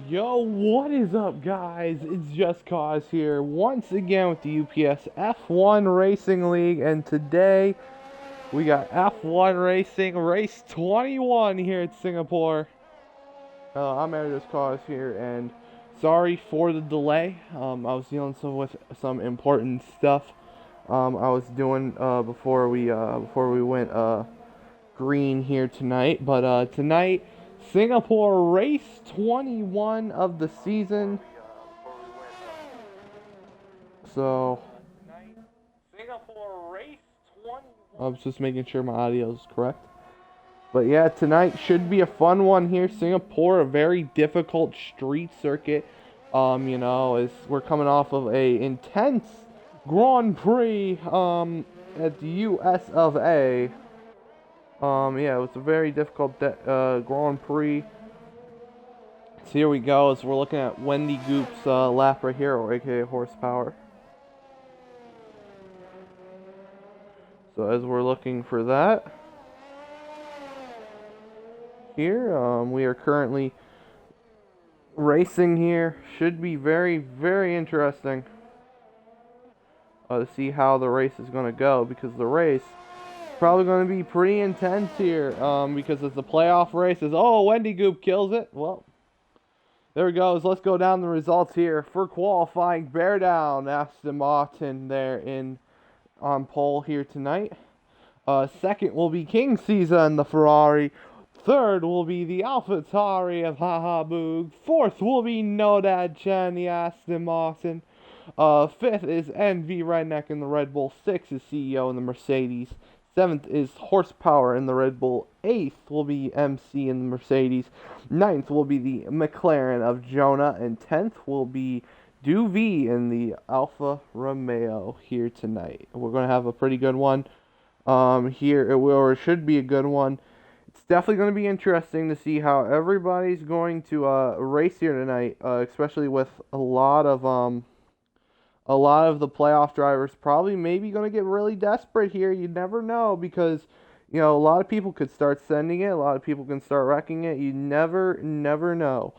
Yo, what is up, guys? It's Just Cause here, once again with the UPS F1 Racing League, and today we got F1 Racing Race 21 here at Singapore. I'm Just Cause here, and sorry for the delay. I was dealing with some important stuff. I was doing before we went green here tonight, but tonight. Singapore race 21 of the season. So, Singapore race 21. I was just making sure my audio is correct. But yeah, tonight should be a fun one here. Singapore, a very difficult street circuit. As we're coming off of a intense Grand Prix at the US of A. Yeah, it was a very difficult Grand Prix. So here we go, as we're looking at Wendy Goop's lap right here, or aka horsepower. So as we're looking for that, here, we are currently racing here. Should be very, very interesting to see how the race is going to go, because the race probably going to be pretty intense here, because it's the playoff races. Oh, Wendy Goop kills it. Well, there it goes. Let's go down the results here for qualifying. Bear down, Aston Martin there on pole here tonight. Second will be King Caesar and the Ferrari. Third will be the AlphaTauri of Haha Boog. Fourth will be Nodad Chen, the Aston Martin. Fifth is NV Redneck in the Red Bull. Sixth is CEO in the Mercedes. Seventh is Horsepower in the Red Bull. Eighth will be MC in the Mercedes. Ninth will be the McLaren of Jonah. And 10th will be Duvi in the Alfa Romeo here tonight. We're going to have a pretty good one here, or it should be a good one. It's definitely going to be interesting to see how everybody's going to race here tonight, especially with a lot of the playoff drivers probably maybe going to get really desperate here. You never know, because, a lot of people could start sending it. A lot of people can start wrecking it. You never know.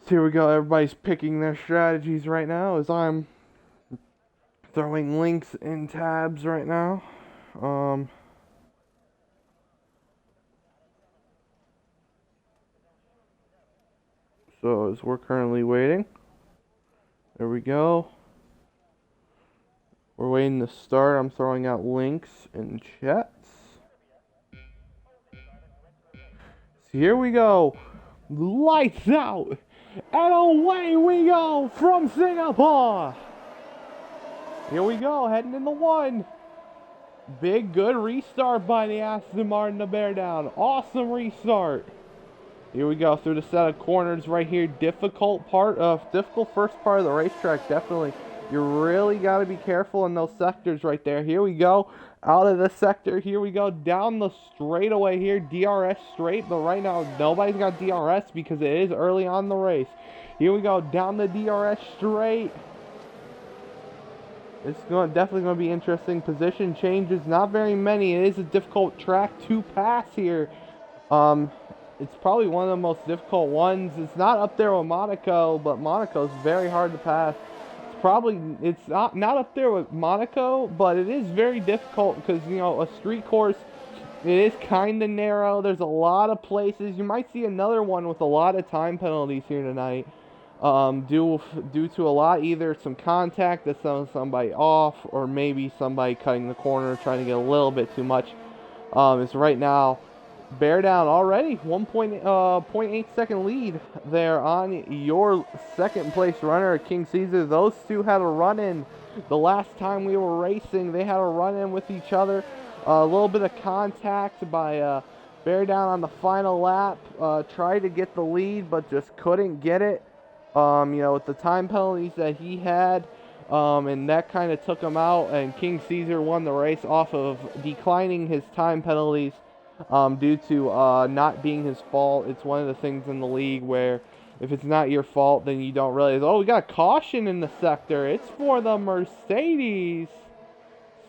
So here we go. Everybody's picking their strategies right now as I'm throwing links in tabs right now. So as we're currently waiting, there we go. We're waiting to start. I'm throwing out links in chats. So here we go. Lights out. And away we go from Singapore. Here we go, heading in the one. Big, good restart by the Aston Martin to bear down. Awesome restart. Here we go through the set of corners right here. Difficult first part of the racetrack, definitely. You really got to be careful in those sectors right there. Here we go, out of the sector. Here we go, down the straightaway here, DRS straight. But right now, nobody's got DRS because it is early on in the race. Here we go, down the DRS straight. It's definitely going to be interesting. Position changes, not very many. It is a difficult track to pass here. It's probably one of the most difficult ones. It's not up there with Monaco, but Monaco's very hard to pass. It's not up there with Monaco, but it is very difficult because, a street course, it is kind of narrow. There's a lot of places. You might see another one with a lot of time penalties here tonight. Due to a lot, either some contact that sends somebody off, or maybe somebody cutting the corner, trying to get a little bit too much. It's right now, bear down already, 1.8 second lead there on your second place runner, King Caesar. Those two had a run-in the last time we were racing. They had a run-in with each other. A little bit of contact by bear down on the final lap. Tried to get the lead, but just couldn't get it. With the time penalties that he had, and that kind of took him out, and King Caesar won the race off of declining his time penalties due to not being his fault. It's one of the things in the league where if it's not your fault, then you don't realize, oh, we got caution in the sector. It's for the Mercedes.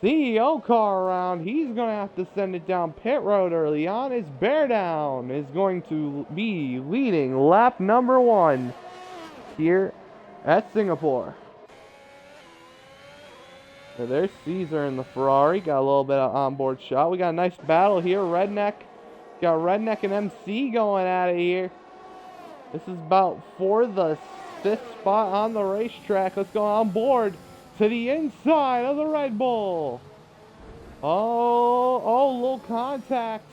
CEO car around. He's going to have to send it down pit road early on. His Bear Down is going to be leading lap number 1 here at Singapore. So there's Caesar in the Ferrari. Got a little bit of onboard shot. We got a nice battle here. Redneck. Got Redneck and MC going at it here. This is about for the 5th spot on the racetrack. Let's go on board to the inside of the Red Bull. Oh, little contact.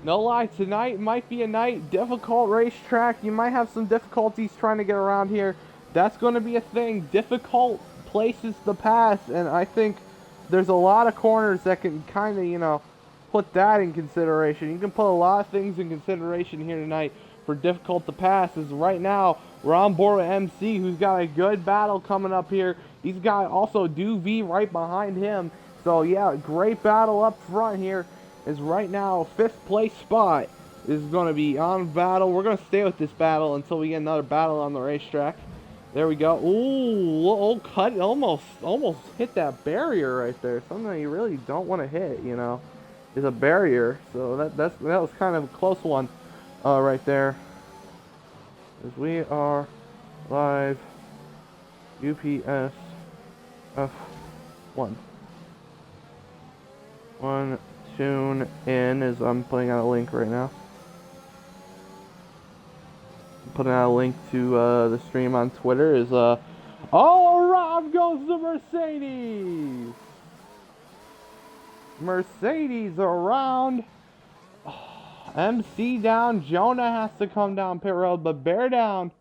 No lie, tonight might be a night. Difficult racetrack. You might have some difficulties trying to get around here. That's going to be a thing. Difficult places to pass. And I think there's a lot of corners that can kind of, you know, put that in consideration. You can put a lot of things in consideration here tonight for difficult to pass. As right now, we're on board with MC, who's got a good battle coming up here. He's got also Duv right behind him. So yeah, great battle up front here. Is right now 5th place spot is going to be on battle. We're going to stay with this battle until we get another battle on the racetrack. There we go. Ooh, oh, cut! Almost hit that barrier right there. Something that you really don't want to hit, you know, is a barrier. So that was kind of a close one, right there. As we are live, UPS F1. Tune in as I'm putting out a link right now. Putting out a link to the stream on Twitter is oh, around goes the Mercedes. Mercedes around. Oh, MC down. Jonah has to come down pit road, but Bear Down.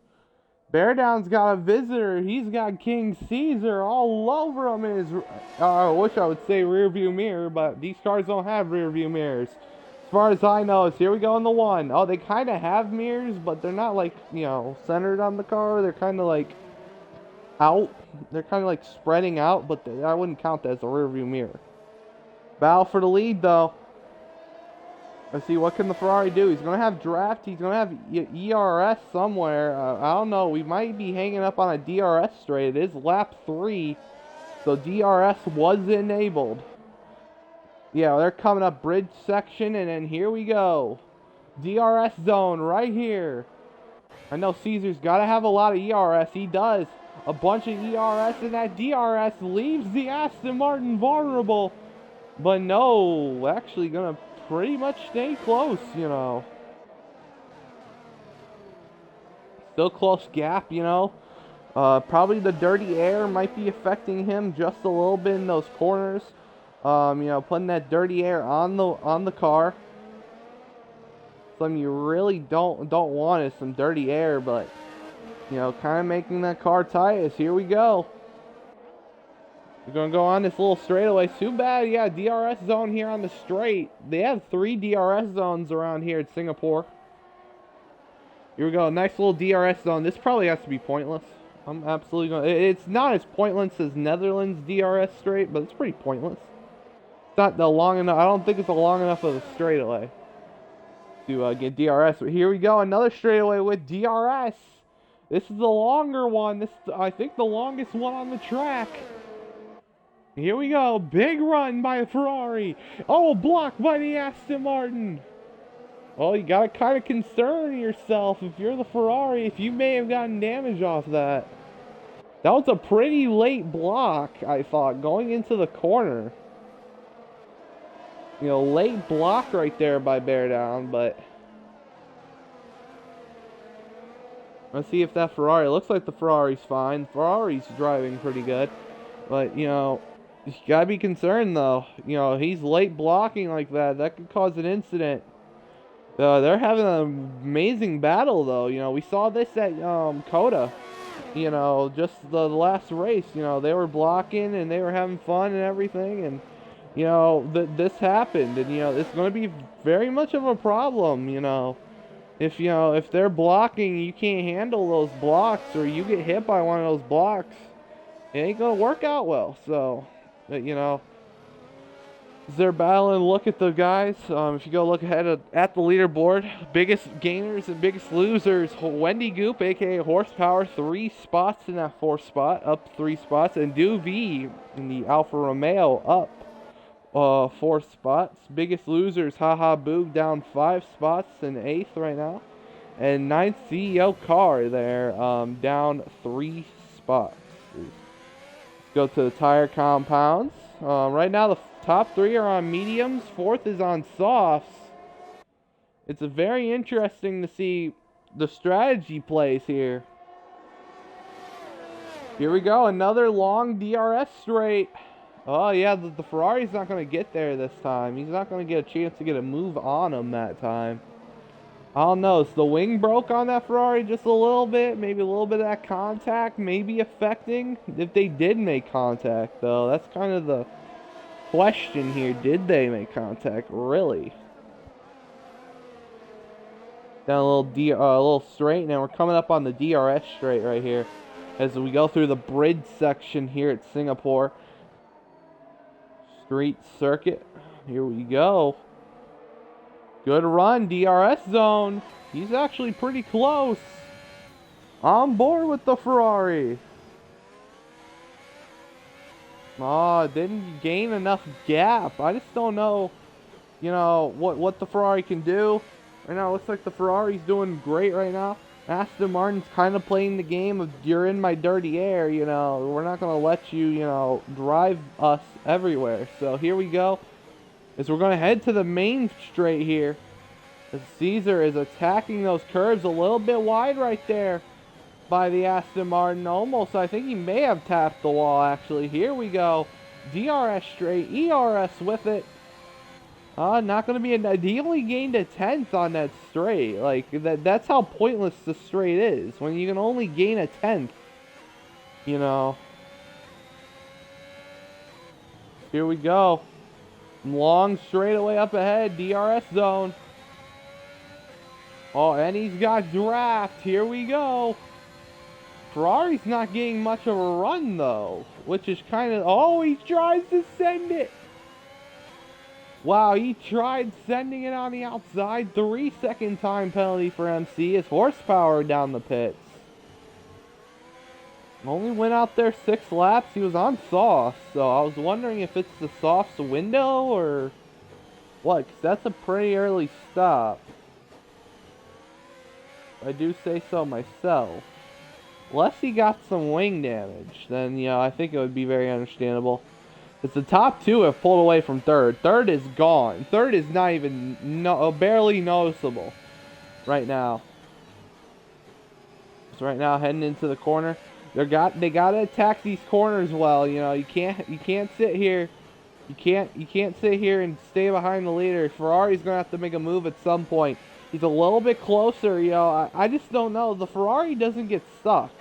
Bear Down's got a visitor. He's got King Caesar all over him in his, I wish I would say rear view mirror, but these cars don't have rear view mirrors. As far as I know, here we go in the 1. Oh, they kind of have mirrors, but they're not like, you know, centered on the car. They're kind of like out. They're kind of like spreading out, but I wouldn't count that as a rear view mirror. Battle for the lead, though. Let's see, what can the Ferrari do? He's going to have draft. He's going to have ERS somewhere. I don't know. We might be hanging up on a DRS straight. It is lap 3. So DRS was enabled. Yeah, they're coming up bridge section. And then here we go. DRS zone right here. I know Caesar's got to have a lot of ERS. He does. A bunch of ERS. And that DRS leaves the Aston Martin vulnerable. But no, actually going to pretty much stay close, you know. Still close gap, you know. Probably the dirty air might be affecting him just a little bit in those corners. You know, putting that dirty air on the car. Something you really don't want is some dirty air, but you know, kind of making that car tight. As here we go. We're going to go on this little straightaway. Too bad, yeah, DRS zone here on the straight. They have 3 DRS zones around here at Singapore. Here we go, nice little DRS zone. This probably has to be pointless. I'm absolutely going to... It's not as pointless as Netherlands DRS straight, but it's pretty pointless. It's not the long enough... I don't think it's a long enough of a straightaway to get DRS. But here we go, another straightaway with DRS. This is the longer one. This is, I think, the longest one on the track. Here we go. Big run by the Ferrari. Oh, blocked by the Aston Martin. Well, you gotta kind of concern yourself if you're the Ferrari, if you may have gotten damage off that. That was a pretty late block, I thought, going into the corner. You know, late block right there by Bear Down, but... Let's see if that Ferrari... It looks like the Ferrari's fine. Ferrari's driving pretty good. But, you know... You gotta be concerned, though. You know, he's late blocking like that. That could cause an incident. They're having an amazing battle, though. You know, we saw this at Coda. You know, just the last race. You know, they were blocking and they were having fun and everything. And, you know, this happened. And, you know, it's going to be very much of a problem, you know. If, you know, if they're blocking, you can't handle those blocks, or you get hit by one of those blocks, it ain't going to work out well. So... you know, As they're battling, look at the guys. If you go look ahead at the leaderboard, biggest gainers and biggest losers, Wendy Goop, aka Horsepower, 3 spots in that 4th spot, up 3 spots, and Duv in the Alfa Romeo up 4 spots. Biggest losers, Haha Boog, down 5 spots in 8th right now, and 9th CEO Car there, down 3 spots. Let's go to the tire compounds. Right now the top 3 are on mediums, 4th is on softs. It's very interesting to see the strategy plays here. Here we go, another long DRS straight. Oh yeah, the Ferrari's not going to get there this time. He's not going to get a chance to get a move on him that time. I don't know, is the wing broke on that Ferrari just a little bit? Maybe a little bit of that contact maybe affecting? If they did make contact though, that's kind of the question here. Did they make contact? Really? Down a little straight. Now we're coming up on the DRS straight right here as we go through the bridge section here at Singapore Street Circuit. Here we go. Good run, DRS Zone. He's actually pretty close. On board with the Ferrari. Didn't gain enough gap. I just don't know, what the Ferrari can do. Right now, it looks like the Ferrari's doing great right now. Aston Martin's kind of playing the game of, you're in my dirty air, We're not going to let you, drive us everywhere. So here we go. As we're going to head to the main straight here. As Caesar is attacking those curves a little bit wide right there by the Aston Martin. Almost, I think he may have tapped the wall actually. Here we go. DRS straight, ERS with it. Not going to be he only gained a 10th on that straight. Like, that's how pointless the straight is. When you can only gain a 10th. Here we go. Long straightaway up ahead. DRS Zone. Oh, and he's got draft. Here we go. Ferrari's not getting much of a run, though. Which is kind of... Oh, he tries to send it. Wow, he tried sending it on the outside. 3-second time penalty for MC. His horsepower down the pits. Only went out there 6 laps. He was on soft. So I was wondering if it's the soft's window or what. Because that's a pretty early stop. I do say so myself. Unless he got some wing damage, then, I think it would be very understandable. It's the top 2 have pulled away from 3rd. 3rd is gone. 3rd is not even, barely noticeable right now. So right now, heading into the corner. They gotta attack these corners well, You can't sit here. You can't sit here and stay behind the leader. Ferrari's gonna have to make a move at some point. He's a little bit closer, I just don't know. The Ferrari doesn't get stuck.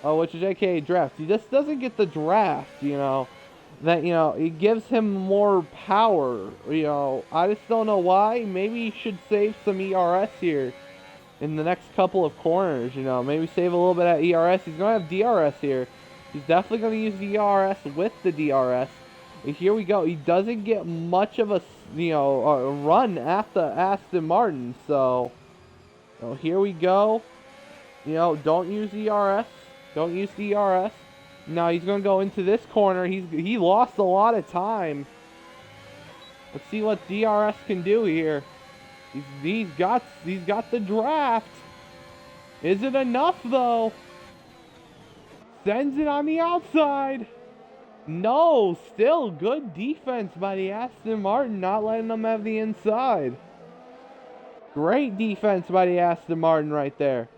Which is aka draft. He just doesn't get the draft, That, it gives him more power, I just don't know why. Maybe he should save some ERS here in the next couple of corners, Maybe save a little bit of ERS. He's going to have DRS here. He's definitely going to use the ERS with the DRS. Here we go. He doesn't get much of a run at the Aston Martin. So, here we go. Don't use ERS. Don't use DRS. Now he's going to go into this corner. He lost a lot of time. Let's see what DRS can do here. He's got the draft. Is it enough though? Sends it on the outside. No, still good defense by the Aston Martin, not letting them have the inside. Great defense by the Aston Martin right there.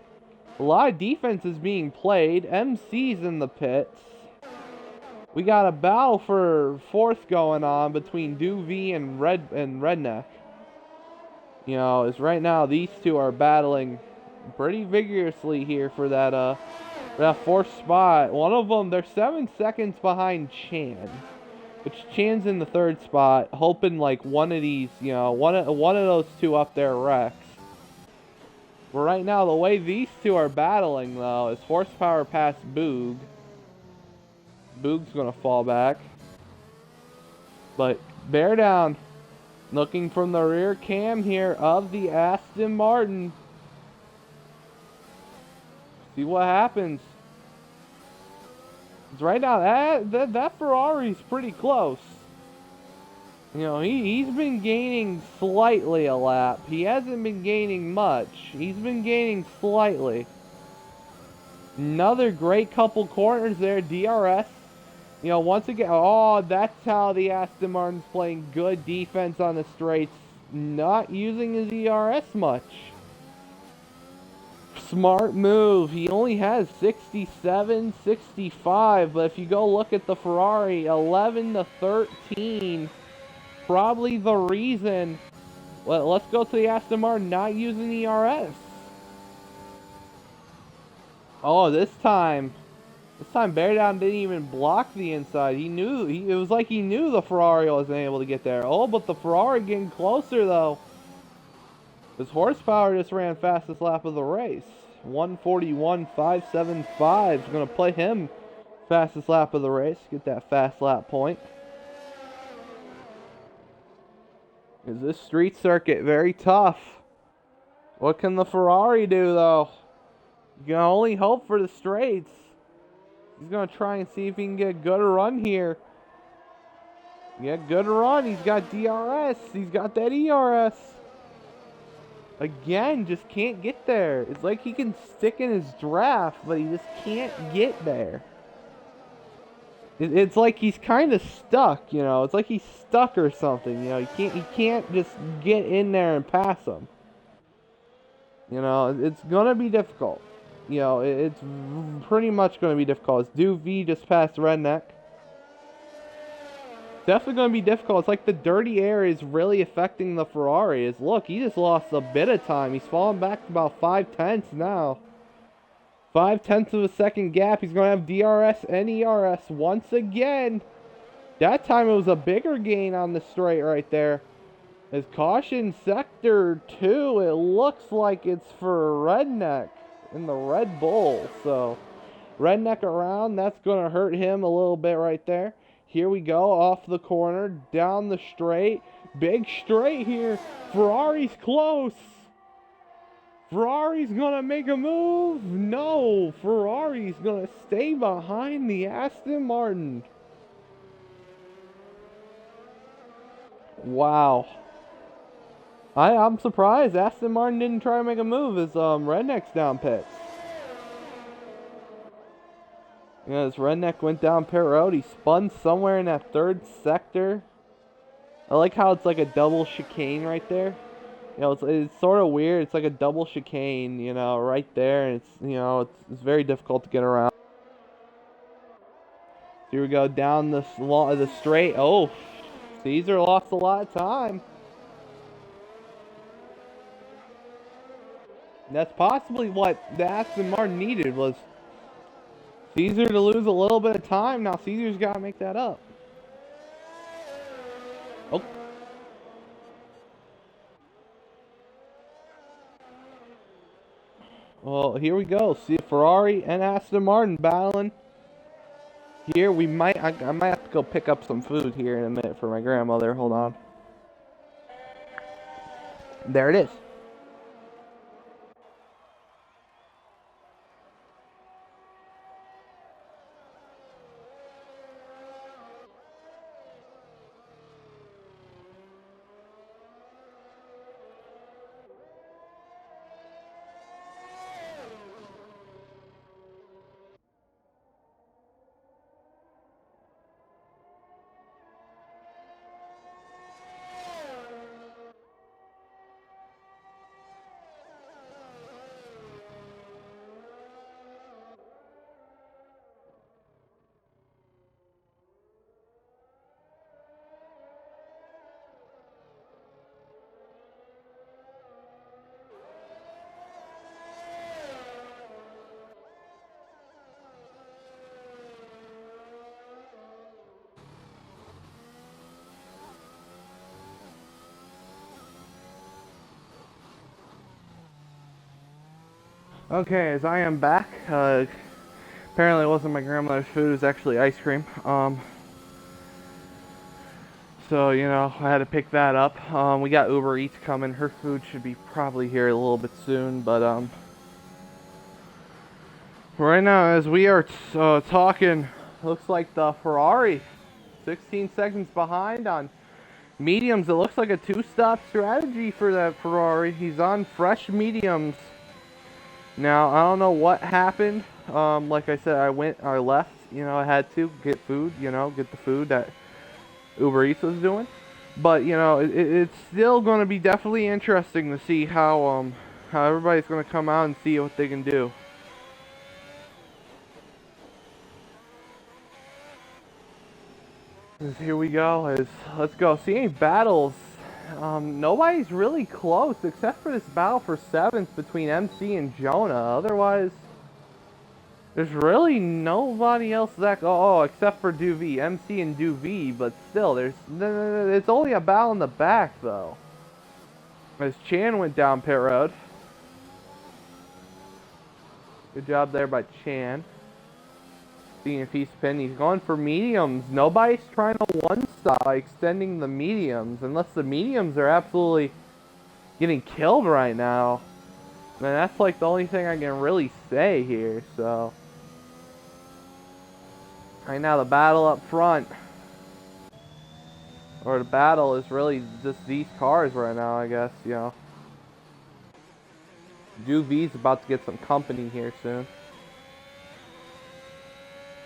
A lot of defense is being played. MC's in the pits. We got a battle for 4th going on between Duv and Redneck. As right now these two are battling pretty vigorously here for that 4th spot. One of them, they're 7 seconds behind Chan, which Chan's in the 3rd spot, hoping like one of these, one of those two up there wrecks. But right now, the way these two are battling though is horsepower past Boog. Boog's gonna fall back, but Bear down. Looking from the rear cam here of the Aston Martin. See what happens. Right now, that Ferrari's pretty close. You know, he's been gaining slightly a lap. He hasn't been gaining much. He's been gaining slightly. Another great couple corners there, DRS. You know, once again, oh, that's how the Aston Martin's playing good defense on the straights. Not using his DRS much. Smart move. He only has 67, 65, but if you go look at the Ferrari, 11 to 13, probably the reason. Well, let's go to the Aston Martin not using ERS. Oh, this time Bear Down didn't even block the inside. He knew, it was like he knew the Ferrari wasn't able to get there. Oh, but the Ferrari getting closer though. His horsepower just ran fastest lap of the race. 141.575 is going to play him fastest lap of the race. Get that fast lap point. Is this street circuit very tough? What can the Ferrari do though? You can only hope for the straights. He's going to try and see if he can get a good run here. Yeah, good run. He's got DRS. He's got that ERS. Again, just can't get there. It's like he can stick in his draft, but he just can't get there. It's like he's kind of stuck, you know. It's like he's stuck or something, you know. He can't just get in there and pass him. You know, it's gonna be difficult. You know, it's pretty much gonna be difficult. It's V just past Redneck. Definitely going to be difficult. It's like the dirty air is really affecting the Ferrari. Look, he just lost a bit of time. He's falling back to about 5/10 now. 5/10 of a second gap. He's going to have DRS and ERS once again. That time it was a bigger gain on the straight right there. As caution sector 2, it looks like it's for Redneck in the Red Bull. So Redneck around, that's going to hurt him a little bit right there. Here we go, off the corner, down the straight. Big straight here. Ferrari's close. Ferrari's going to make a move. No, Ferrari's going to stay behind the Aston Martin. Wow. I'm surprised Aston Martin didn't try to make a move as Redneck's down pits. Yeah, this Redneck went down pit road. He spun somewhere in that third sector. I like how it's like a double chicane right there. You know, it's sort of weird. It's like a double chicane, you know, right there. And it's, you know, it's very difficult to get around. Here we go down the straight. Oh, Caesar lost a lot of time. And that's possibly what the Aston Martin needed, was Caesar to lose a little bit of time. Now Caesar's got to make that up. Oh. Well, here we go. See Ferrari and Aston Martin battling. Here we might, I might have to go pick up some food here in a minute for my grandmother. Hold on. There it is. Okay, as I am back, apparently it wasn't my grandmother's food, it was actually ice cream. So, you know, I had to pick that up. We got Uber Eats coming. Her food should be probably here a little bit soon, but right now, as we are talking, looks like the Ferrari 16 seconds behind on mediums. It looks like a two-stop strategy for that Ferrari. He's on fresh mediums. Now, I don't know what happened. Like I said, I left, you know, I had to get food, you know, get the food that Uber Eats was doing. But, you know, it's still going to be definitely interesting to see how everybody's going to come out and see what they can do. Here we go. Let's go. See any battles. Nobody's really close except for this battle for 7th between MC and Jonah. Otherwise, there's really nobody else that except for Duv, MC and Duv, but still, it's only a battle in the back though. As Chan went down pit road. Good job there by Chan. Seeing if he's pinned. He's going for mediums. Nobody's trying to one-stop by extending the mediums. Unless the mediums are absolutely getting killed right now. And that's like the only thing I can really say here, so. Right now the battle up front. Or the battle is really just these cars right now, I guess, you know. Duv's about to get some company here soon.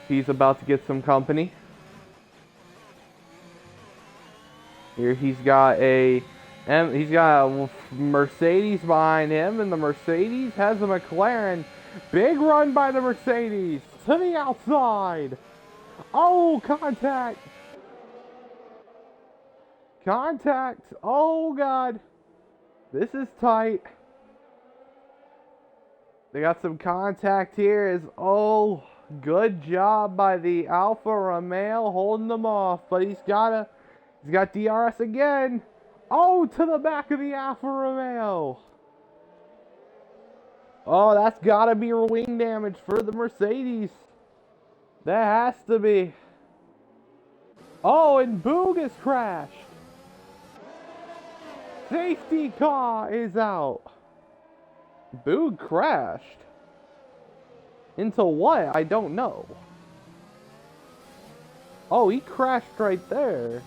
He's about to get some company. Here he's got a Mercedes behind him, and the Mercedes has a McLaren. Big run by the Mercedes to the outside. Oh, contact. Contact. Oh, God. This is tight. They got some contact here. Good job by the Alfa Romeo holding them off, but he's got DRS again. Oh, to the back of the Alfa Romeo. Oh, that's gotta be wing damage for the Mercedes. That has to be. Oh, and Boog has crashed. Safety car is out. Boog crashed. Into what? I don't know. Oh, he crashed right there.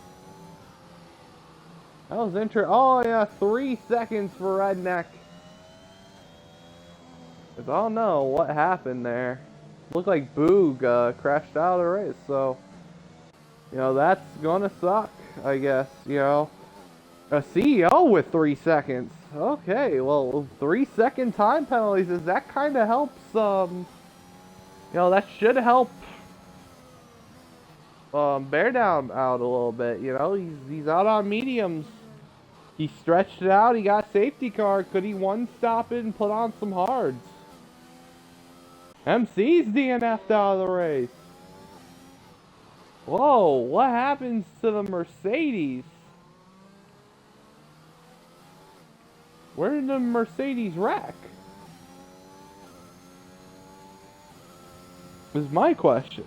That was interesting. Oh, yeah, 3 seconds for Redneck. I don't know what happened there. Looked like Boog crashed out of the race, so, you know, that's gonna suck, I guess, you know. A CEO with 3 seconds. Okay, well, 3-second time penalties, that kind of helps, you know, that should help Bear Down out a little bit, you know. He's out on mediums. He stretched it out. He got safety car. Could he one-stop it and put on some hards? MC's DNF'd out of the race. Whoa, what happens to the Mercedes? Where did the Mercedes wreck? Is my question.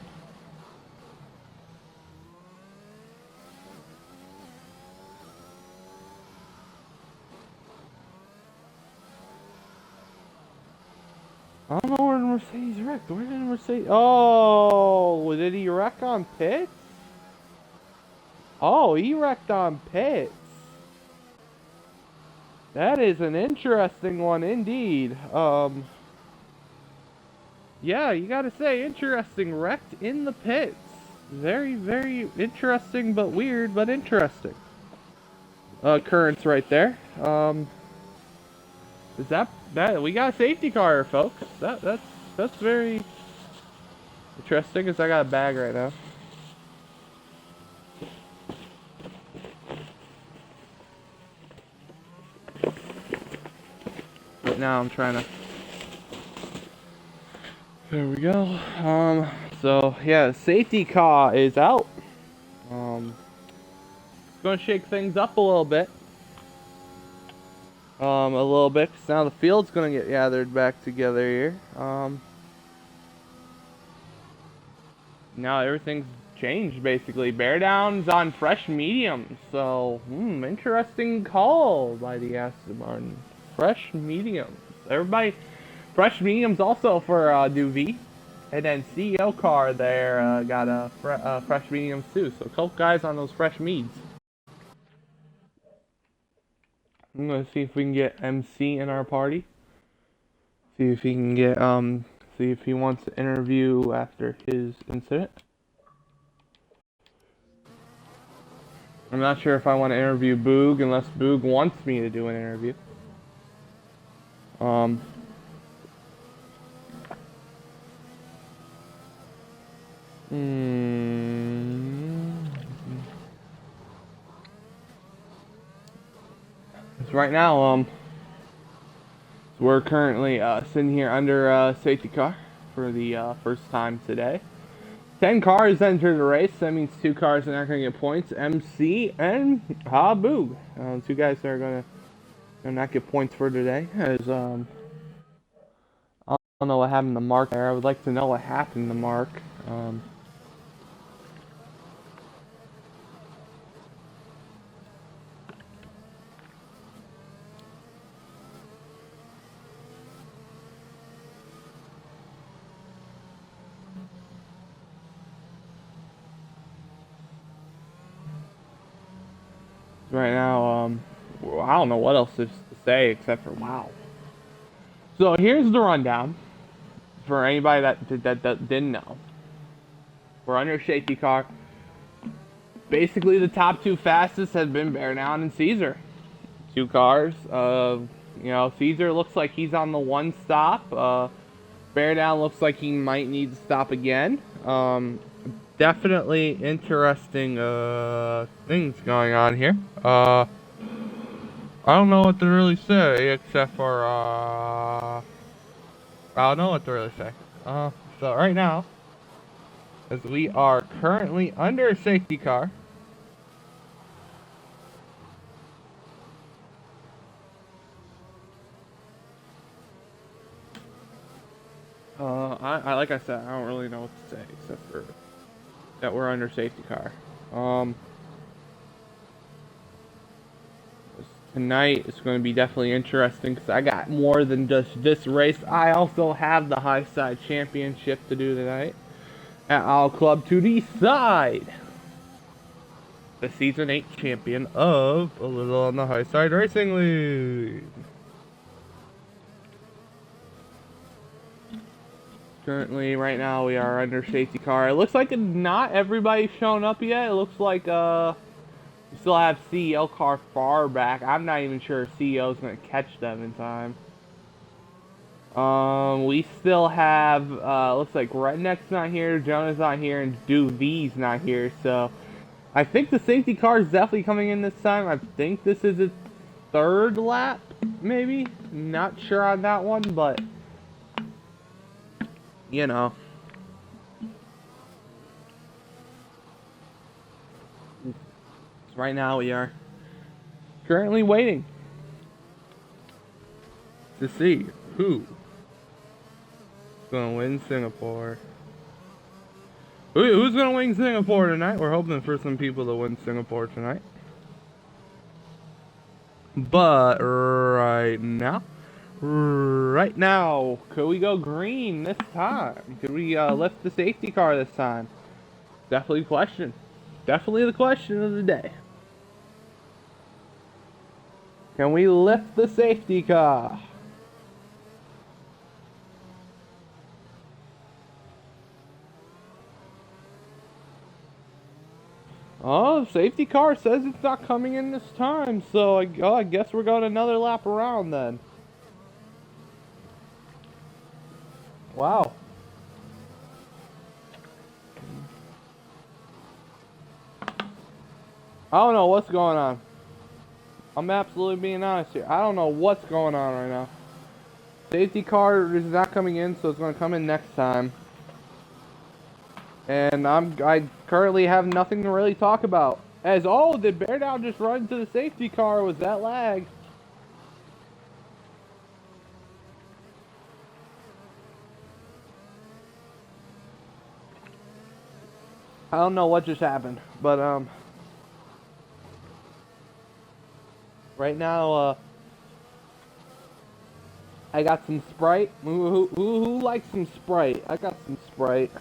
I don't know where the Mercedes wrecked. Where did the Mercedes... Oh, did he wreck on pits? Oh, he wrecked on pits. That is an interesting one indeed. Yeah, you gotta say, interesting. Wrecked in the pits. Very, very interesting, but weird, but interesting. Occurrence right there. Is that we got a safety car, folks. That's very interesting. Cause I got a bag right now. But now I'm trying to. There we go. So yeah, safety car is out. It's gonna shake things up a little bit. A little bit, 'cause now the field's gonna get gathered back together here. Now everything's changed, basically. Bear Down's on fresh medium, so, interesting call by the Aston Martin. Fresh mediums. Everybody, fresh mediums also for Duvet. And then CEO car there got a fresh mediums too. So a couple guys on those fresh meads. I'm gonna see if we can get MC in our party. See if he can get see if he wants to interview after his incident. I'm not sure if I want to interview Boog unless Boog wants me to do an interview. Right now, we're currently sitting here under safety car for the first time today. 10 cars entered the race. That means 2 cars are not going to get points. MC and Boog. 2 guys that are going to not get points for today. As I don't know what happened to Mark there. I would like to know what happened to Mark. Right now, I don't know what else to say except for wow. So here's the rundown for anybody that didn't know. We're under safety car. Basically, the top 2 fastest have been Bear Down and Caesar. 2 cars. Caesar looks like he's on the 1 stop. Bear Down looks like he might need to stop again. Definitely interesting things going on here. I don't know what to really say except for I don't know what to really say. So right now, as we are currently under a safety car. Like I said, I don't really know what to say except for that we're under safety car. Tonight is going to be definitely interesting because I got more than just this race. I also have the High Side Championship to do tonight at our club to decide the Season 8 champion of A Little on the High Side Racing League. Currently, right now, we are under safety car. It looks like not everybody's shown up yet. It looks like we still have CEO car far back. I'm not even sure if CEO is going to catch them in time. We still have, looks like Redneck's not here, Jonah's not here, and Duvet's not here. So, I think the safety car is definitely coming in this time. I think this is its 3rd lap, maybe. Not sure on that one, but you know. Right now we are currently waiting to see who's gonna win Singapore. Who's gonna win Singapore tonight? We're hoping for some people to win Singapore tonight. But right now, could we go green this time? Could we lift the safety car this time? Definitely the question. Definitely the question of the day. Can we lift the safety car? Oh, the safety car says it's not coming in this time, so I guess we're going another lap around then. Wow. I don't know what's going on. I'm absolutely being honest here. I don't know what's going on right now. Safety car is not coming in, so it's going to come in next time. And I currently have nothing to really talk about. Did Bear Down just run into the safety car? Was that lag? I don't know what just happened, but right now I got some Sprite. Who likes some Sprite? I got some Sprite.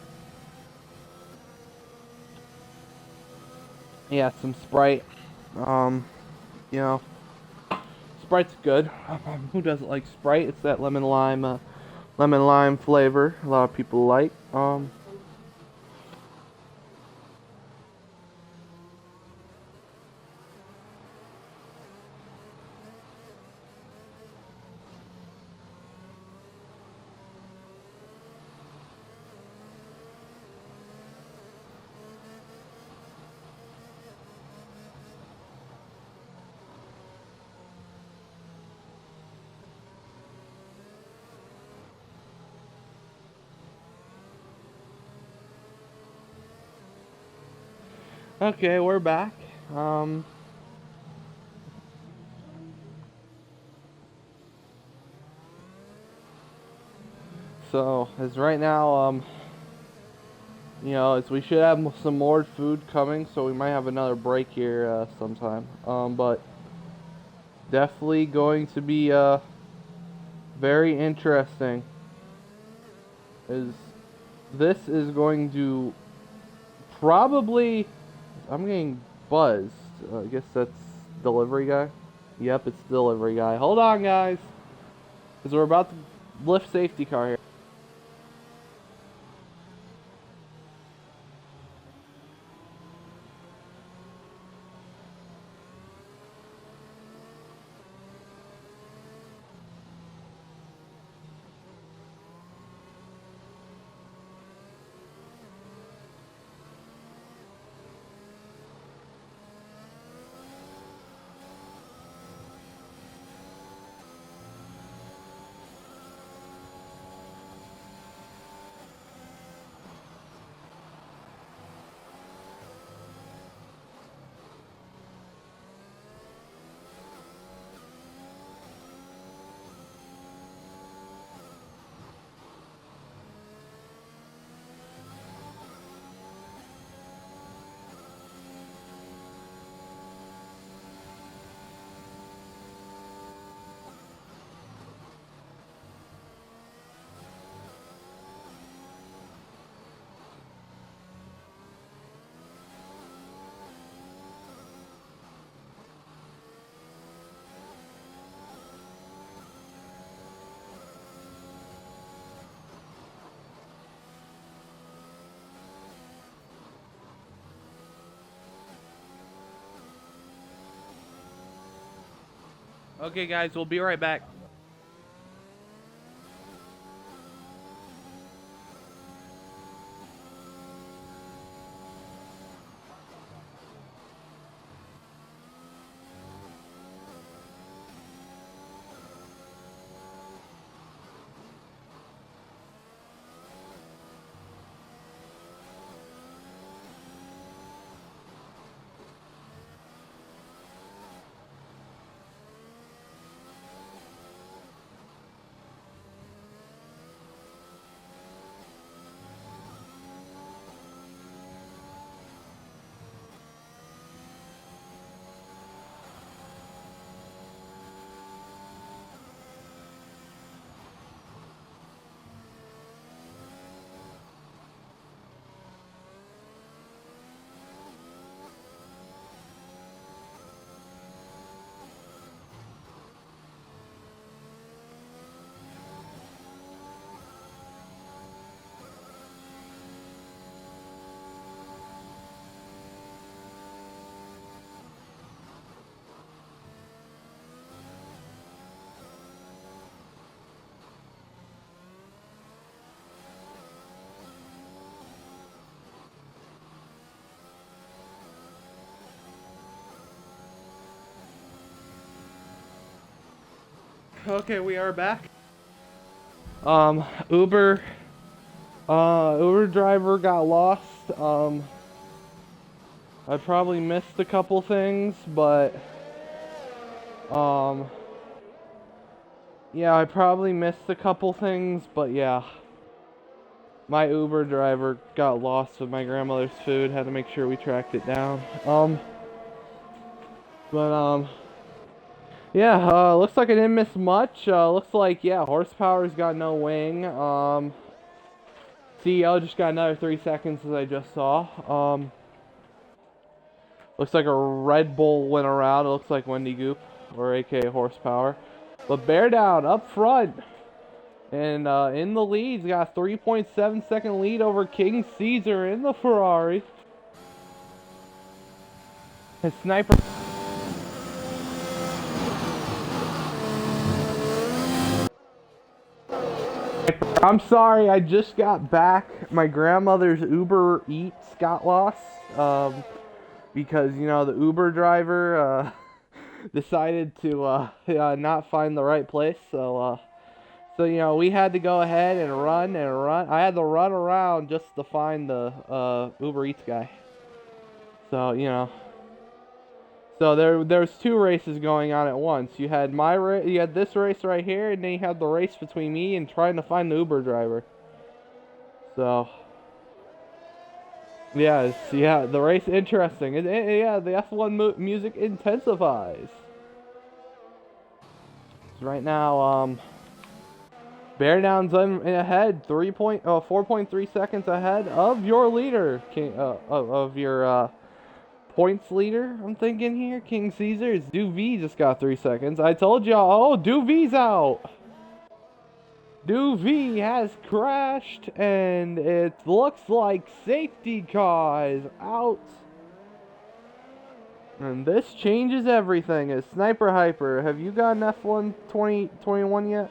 Yeah, some Sprite. Um, you know, Sprite's good. Who doesn't like Sprite? It's that lemon lime flavor. A lot of people like. Okay, we're back. So as right now, you know, as we should have some more food coming, so we might have another break here sometime. But definitely going to be very interesting. Is this is going to probably, I'm getting buzzed. I guess that's delivery guy. Yep, it's delivery guy. Hold on, guys, because we're about to lift safety car here. Okay, guys, we'll be right back. Okay, we are back. Um, Uber, Uber driver got lost. I probably missed a couple things, but, um, yeah, I probably missed a couple things, but yeah. My Uber driver got lost with my grandmother's food. Had to make sure we tracked it down. Yeah, looks like I didn't miss much. Looks like, yeah, Horsepower's got no wing. CEO just got another 3 seconds, as I just saw. Looks like a Red Bull went around. It looks like Wendy Goop, or aka Horsepower. But Bear Down up front. And in the lead, he's got a 3.7 second lead over King Caesar in the Ferrari. His sniper. I'm sorry, I just got back. My grandmother's Uber Eats got lost. Because, you know, the Uber driver decided to not find the right place. So, you know, we had to go ahead and run. I had to run around just to find the Uber Eats guy. So, you know. So there's 2 races going on at once. You had you had this race right here, and then you had the race between me and trying to find the Uber driver. So yeah, the race interesting. Yeah, the F1 music intensifies. Right now, Bear Down's ahead, 4.3 seconds ahead of your leader, of your points leader, I'm thinking here, King Caesar. It's Duv just got 3 seconds. I told y'all, oh, Duv's out. Duv has crashed, and it looks like safety car is out. And this changes everything. Is Sniper Hyper, have you got an F1 2021 yet?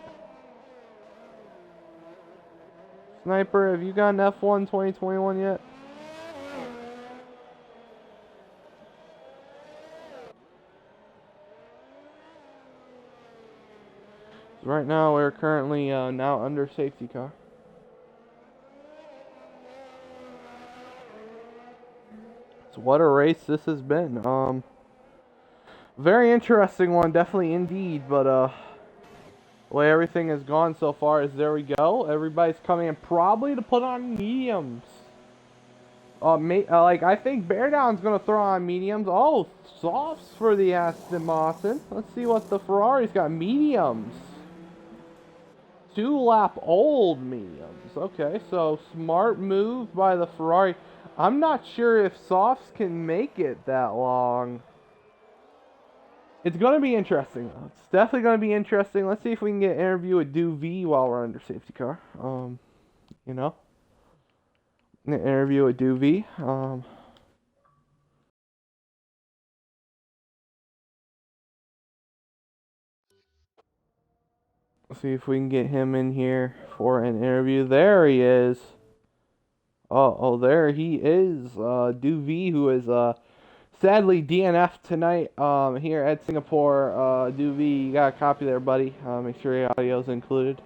Sniper, have you got an F1 2021 yet? Right now, we're currently now under safety car. So what a race this has been. Very interesting one, definitely indeed. But the way everything has gone so far is there we go. Everybody's coming in probably to put on mediums. Like I think Bear Down's gonna throw on mediums. Oh, softs for the Aston Martin. Let's see what the Ferrari's got. Mediums. 2-lap old mediums. Okay, so smart move by the Ferrari. I'm not sure if softs can make it that long. It's going to be interesting, though. It's definitely going to be interesting. Let's see if we can get an interview with Duv while we're under safety car. You know, an interview with Duv. Let's see if we can get him in here for an interview. There he is. Oh, there he is. Duv, who is sadly DNF tonight here at Singapore. Duv, you got a copy there, buddy. Make sure your audio's included.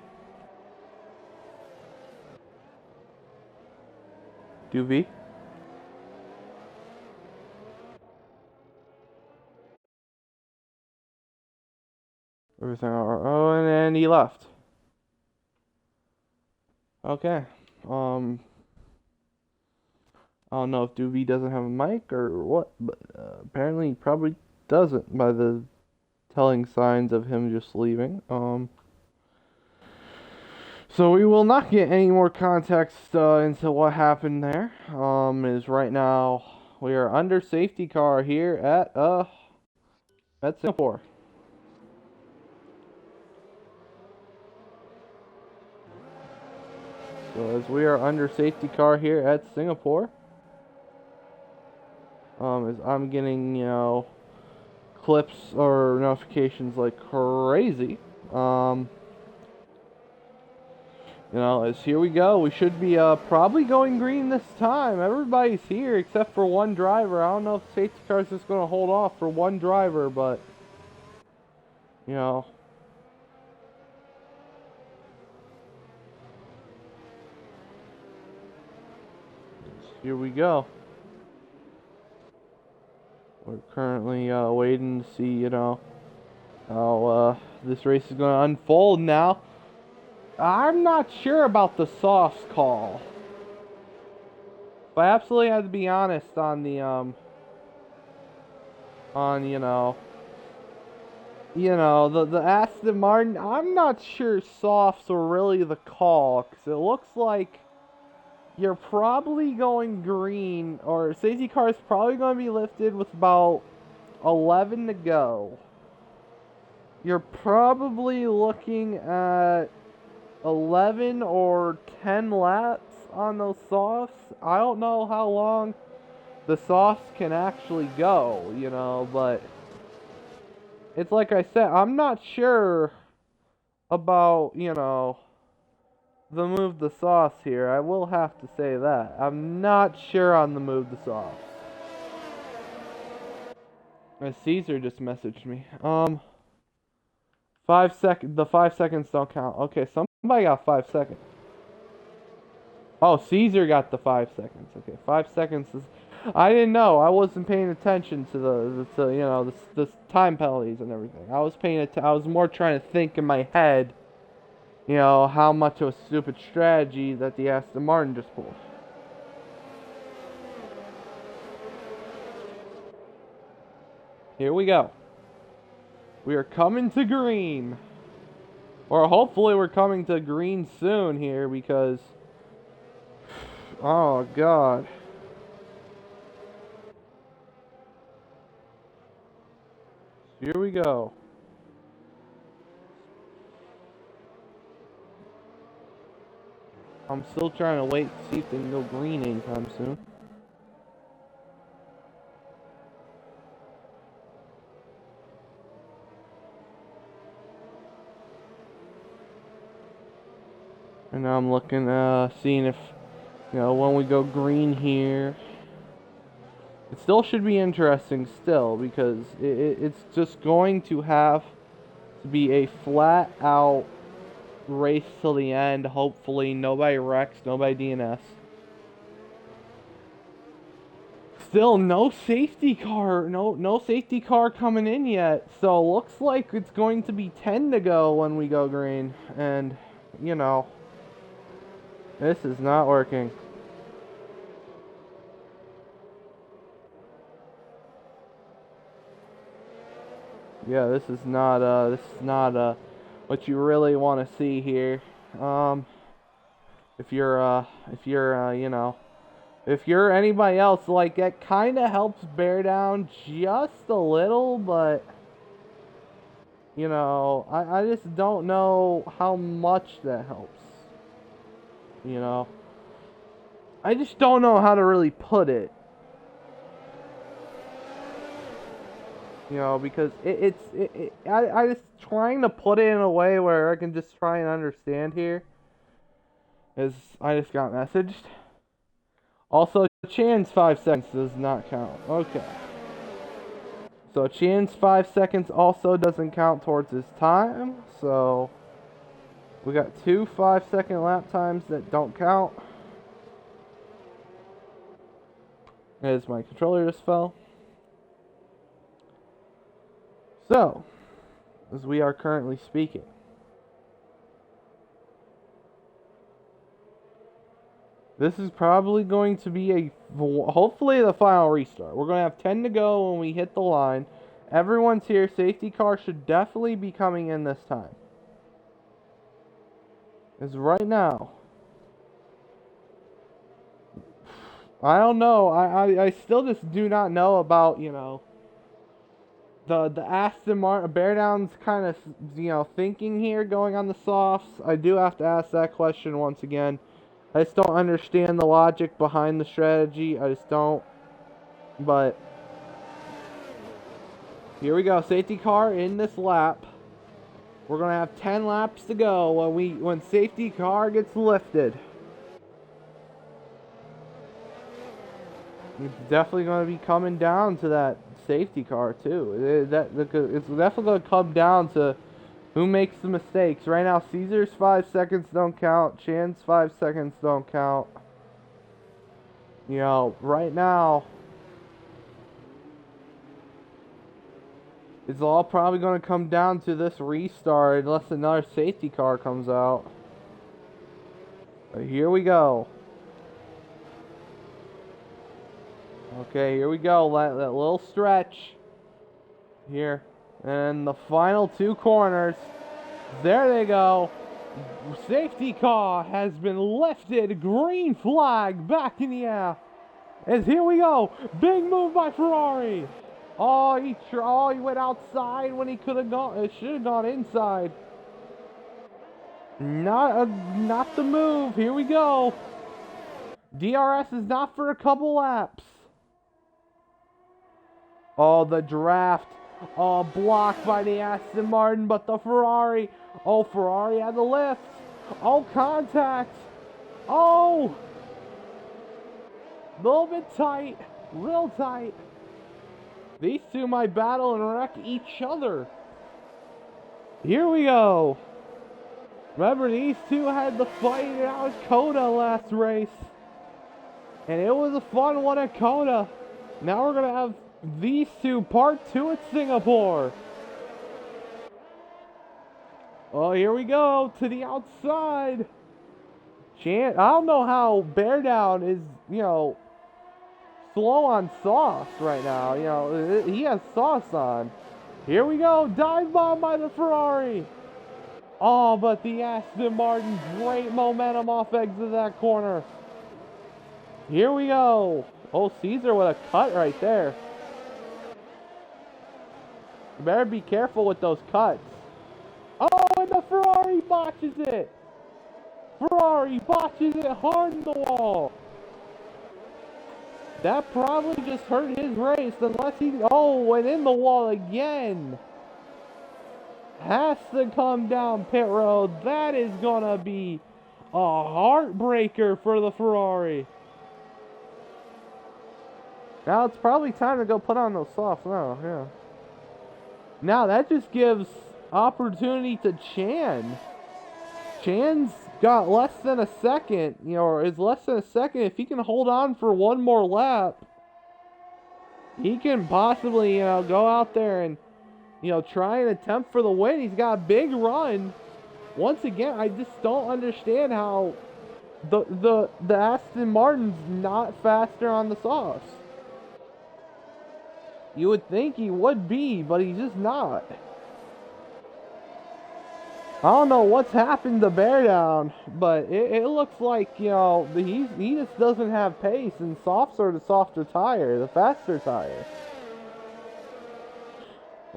Duv. Everything alright. Oh, and then he left. Okay. I don't know if Duv doesn't have a mic or what, but apparently he probably doesn't by the telling signs of him just leaving. So we will not get any more context into what happened there. Is right now we are under safety car here at Singapore. So as we are under safety car here at Singapore, as I'm getting, you know, clips or notifications like crazy. You know, as here we go. We should be probably going green this time. Everybody's here except for one driver. I don't know if safety car is just going to hold off for one driver, but, you know. Here we go. We're currently waiting to see, you know, how this race is going to unfold now. I'm not sure about the softs call. But I absolutely have to be honest on the the Aston Martin. I'm not sure softs are really the call, because it looks like you're probably going green, or safety car is probably going to be lifted with about 11 to go. You're probably looking at 11 or 10 laps on those softs. I don't know how long the softs can actually go, but it's like I said, I'm not sure about, the move the sauce here. I will have to say that. I'm not sure on the move the sauce. Caesar just messaged me. 5 seconds. The 5 seconds don't count. Okay, somebody got 5 seconds. Oh, Caesar got the 5 seconds. Okay, 5 seconds is. I didn't know. I wasn't paying attention to the time penalties and everything. I was more trying to think in my head, how much of a stupid strategy that the Aston Martin just pulled. Here we go. We are coming to green. Or hopefully we're coming to green soon here, because oh god. Here we go. I'm still trying to wait to see if they can go green anytime soon. And now I'm looking, seeing if, when we go green here. It still should be interesting still, because it's just going to have to be a flat out race till the end. Hopefully nobody wrecks, nobody DNS. Still no safety car, no safety car coming in yet. So looks like it's going to be 10 to go when we go green, and this is not working. Yeah, this is not what you really want to see here. If you're anybody else, like, it kind of helps bear down just a little, but I just don't know how much that helps. I just don't know how to really put it. Because I just trying to put it in a way where I can just try and understand here. As I just got messaged. Also, Chan's 5 seconds does not count. Okay. So Chan's 5 seconds also doesn't count towards his time. So we got 2 5-second lap times that don't count. As my controller just fell. So, as we are currently speaking, this is probably going to be hopefully the final restart. We're going to have 10 to go when we hit the line. Everyone's here. Safety car should definitely be coming in this time. As right now, I don't know. I still just do not know about, the Aston Martin, bear down's kind of, thinking here going on the softs. I do have to ask that question once again. I just don't understand the logic behind the strategy. I just don't. But here we go. Safety car in this lap. We're going to have 10 laps to go when safety car gets lifted. It's definitely going to be coming down to that safety car too. It's definitely going to come down to who makes the mistakes. Right now, Caesar's 5 seconds don't count. Chan's 5 seconds don't count. Right now, it's all probably going to come down to this restart unless another safety car comes out. But here we go. Okay, here we go. That little stretch here. And the final two corners. There they go. Safety car has been lifted. Green flag back in the air. As here we go. Big move by Ferrari. Oh, he went outside when he could have gone. It should have gone inside. Not the move. Here we go. DRS is not for a couple laps. Oh, the draft. Oh, blocked by the Aston Martin, but the Ferrari. Oh, Ferrari had the lift. Oh, contact. Oh. Little bit tight. Real tight. These two might battle and wreck each other. Here we go. Remember, these two had the fight out at Coda last race. And it was a fun one at Coda. Now we're going to have these two, part 2 at Singapore. Oh, here we go, to the outside. I don't know how Bear Down is, slow on sauce right now. He has sauce on. Here we go, dive bomb by the Ferrari. Oh, but the Aston Martin, great momentum off exit that corner. Here we go. Oh, Caesar with a cut right there. You better be careful with those cuts. Oh, and the Ferrari botches it. Ferrari botches it hard in the wall. That probably just hurt his race unless he... Oh, went in the wall again. Has to come down pit road. That is going to be a heartbreaker for the Ferrari. Now it's probably time to go put on those softs now, yeah. Now that just gives opportunity to Chan. Chan's got less than a second, or is less than a second. If he can hold on for one more lap, he can possibly, go out there and, try and attempt for the win. He's got a big run. Once again, I just don't understand how the Aston Martin's not faster on the softs. You would think he would be, but he's just not. I don't know what's happened to Bear Down, but it looks like, he just doesn't have pace, and softs are the softer tire, the faster tire.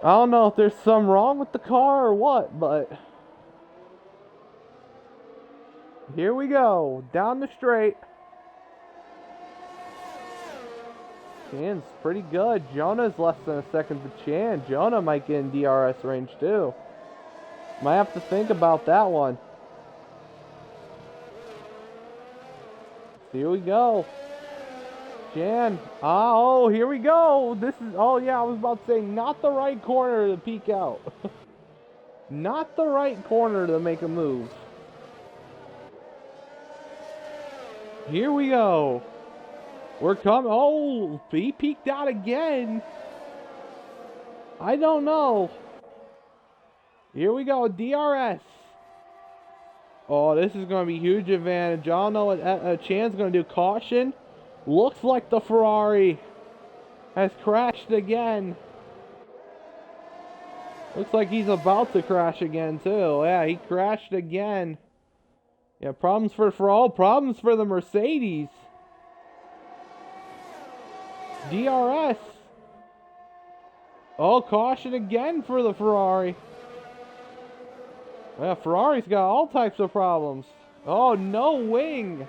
I don't know if there's something wrong with the car or what, but here we go, down the straight. Chan's pretty good. Jonah's less than a second to Chan. Jonah might get in DRS range too. Might have to think about that one. Here we go. Chan. Oh, here we go. This is, oh yeah, I was about to say, not the right corner to peek out. Not the right corner to make a move. Here we go. We're coming. Oh, he peeked out again. I don't know. Here we go, DRS. Oh, this is going to be a huge advantage. I don't know what Chan's going to do. Caution. Looks like the Ferrari has crashed again. Looks like he's about to crash again, too. Yeah, he crashed again. Yeah, problems for the Mercedes. DRS. Oh, caution again for the Ferrari. Yeah, Ferrari's got all types of problems. Oh, no wing.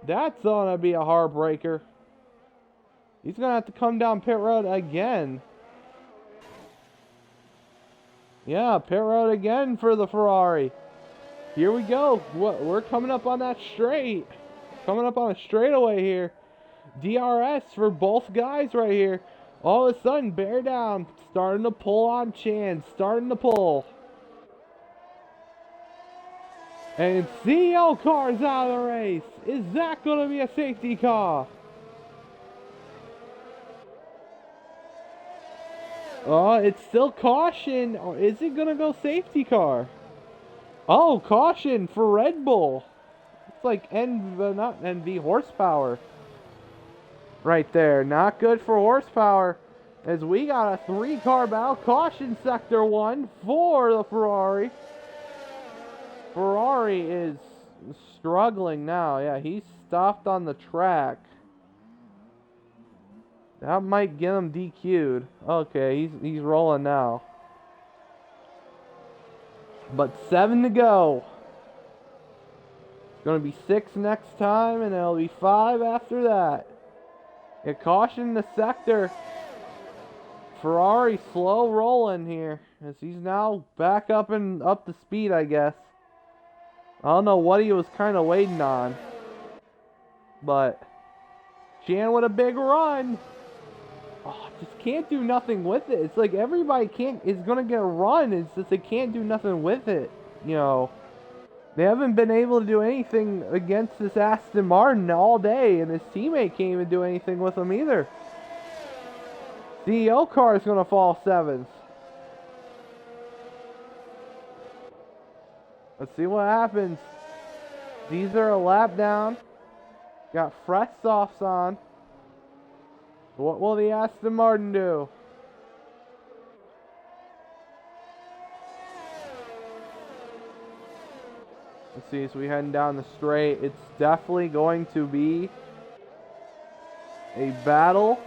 That's gonna be a heartbreaker. He's gonna have to come down pit road again. Yeah, pit road again for the Ferrari. Here we go. We're coming up on that straight. Coming up on a straightaway here. DRS for both guys right here. All of a sudden, Bear Down. Starting to pull on Chan. Starting to pull. And CEO car's out of the race. Is that going to be a safety car? Oh, it's still caution. Or is it going to go safety car? Oh, caution for Red Bull. It's like not NV horsepower. right there. Not good for horsepower, as we got a 3-car battle. Caution sector 1 for the Ferrari. Ferrari is struggling now. Yeah, he's stopped on the track. That might get him DQ'd. Okay, he's rolling now. But 7 to go. It's going to be 6 next time, and it'll be 5 after that. Yeah, caution the sector. Ferrari slow rolling here, as he's now back up to speed, I guess. I don't know what he was kind of waiting on. But Chan with a big run. Oh, just can't do nothing with it. It's like everybody is gonna get a run. It's just they can't do nothing with it. You know, they haven't been able to do anything against this Aston Martin all day, and his teammate can't even do anything with him either. CEO car is gonna fall 7th. Let's see what happens. These are a lap down. Got fresh softs on. What will the Aston Martin do? Let's see, as we heading down the straight, it's definitely going to be a battle.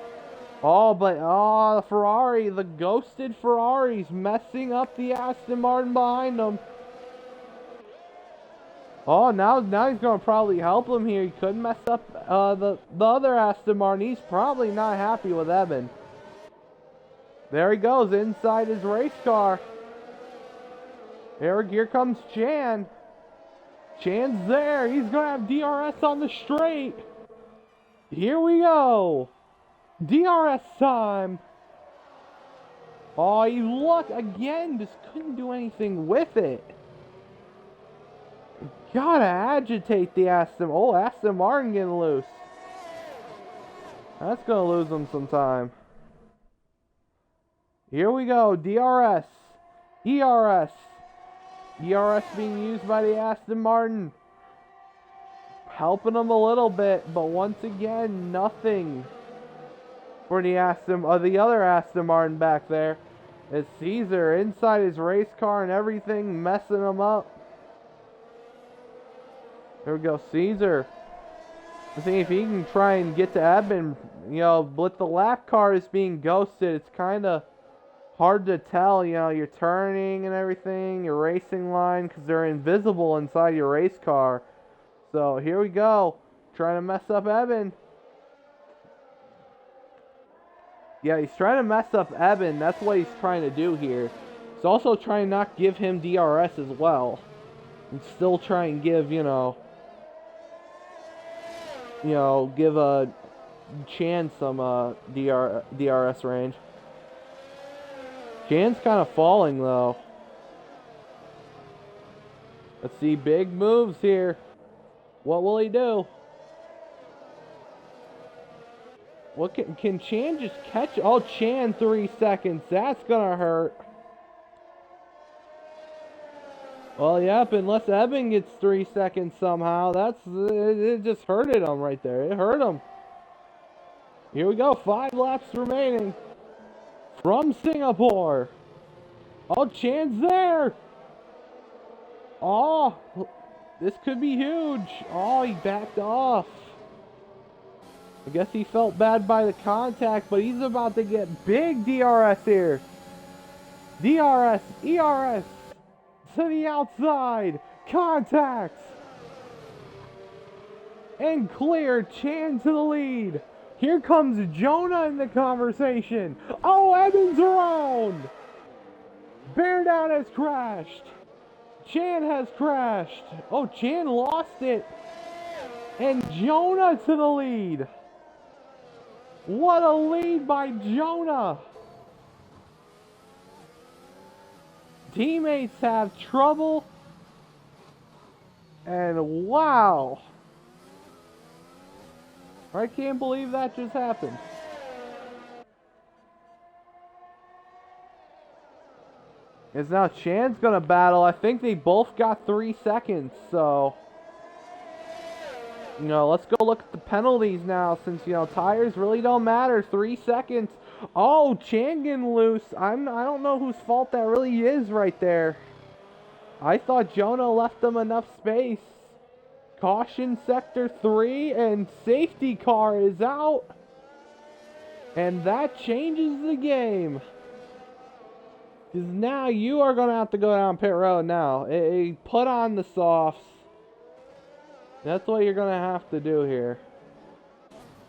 Oh, but the Ferrari, the ghosted Ferrari's messing up the Aston Martin behind them. Oh, now he's going to probably help him here. He couldn't mess up the other Aston Martin. He's probably not happy with Evan. There he goes, inside his race car. Here comes Chan. Chan's there. He's going to have DRS on the straight. Here we go. DRS time. Oh, he looked again. Just couldn't do anything with it. Gotta agitate the Aston. Oh, Aston Martin getting loose. That's gonna lose him some time. Here we go. DRS. ERS. ERS being used by the Aston Martin. Helping them a little bit, but once again, nothing for the other Aston Martin back there. It's Caesar inside his race car and everything, messing him up. There we go, Caesar. Let's see if he can try and get to Eben. You know, but the lap car is being ghosted. It's kind of hard to tell. You know, you're turning and everything, your racing line, because they're invisible inside your race car. So here we go, trying to mess up Eben. Yeah, he's trying to mess up Eben. That's what he's trying to do here. He's also trying to not give him DRS as well. And still try and give, give a Chan some DRS range. Chan's kind of falling though. Let's see, big moves here. What will he do? What can Chan just catch? Oh, Chan 3 seconds. That's gonna hurt. Well, yep, unless Eben gets 3 seconds somehow, it just hurted him right there. It hurt him. Here we go, 5 laps remaining from Singapore. Oh, Chan's there. Oh, this could be huge. Oh, he backed off. I guess he felt bad by the contact, but he's about to get big DRS here. DRS, ERS. To the outside, contacts, and clear. Chan to the lead. Here comes Jonah in the conversation. Oh, Evan's around. Bear Down has crashed. Chan has crashed. Oh, Chan lost it. And Jonah to the lead. What a lead by Jonah. Teammates have trouble, and wow, I can't believe that just happened. It's now Chan's gonna battle. I think they both got 3 seconds, so You know, let's go look at the penalties now, since, you know, tires really don't matter. 3 seconds. Oh, Changan loose. I don't know whose fault that really is right there. I thought Jonah left them enough space. Caution sector 3, and safety car is out. And that changes the game. Because now you are going to have to go down pit road now. Put on the softs. That's what you're going to have to do here.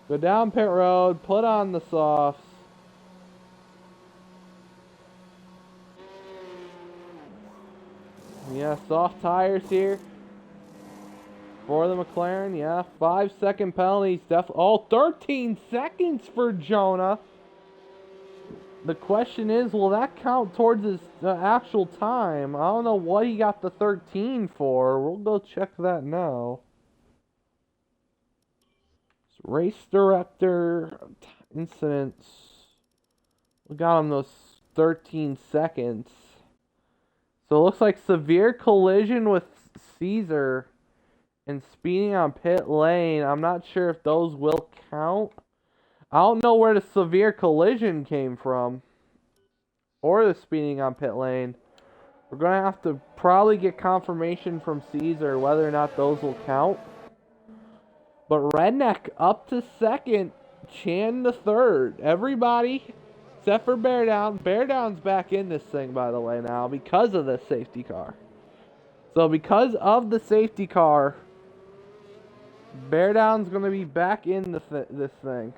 Go down pit road, put on the softs. Yeah, soft tires here for the McLaren. Yeah, 5-second penalties. Oh, 13 seconds for Jonah. The question is, will that count towards his actual time? I don't know what he got the 13 for. We'll go check that now. Race director incidents. We got him those 13 seconds. So it looks like severe collision with Caesar and speeding on pit lane. I'm not sure if those will count. I don't know where the severe collision came from, or the speeding on pit lane. We're going to have to probably get confirmation from Caesar whether or not those will count. But Redneck up to second, Chan to third. Everybody except for Bear Down. Bear Down's back in this thing, by the way, now because of the safety car. So because of the safety car, Bear Down's going to be back in this thing.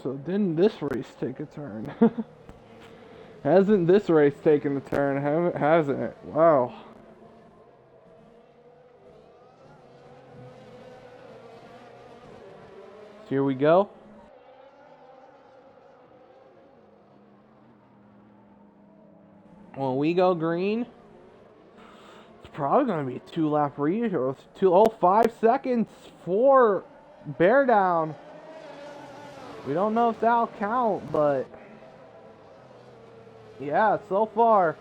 So didn't this race take a turn? Hasn't this race taken a turn, hasn't it? Wow. So here we go. When we go green, it's probably going to be a 2-lap read. 5 seconds for Bear Down. We don't know if that'll count, but yeah, so far,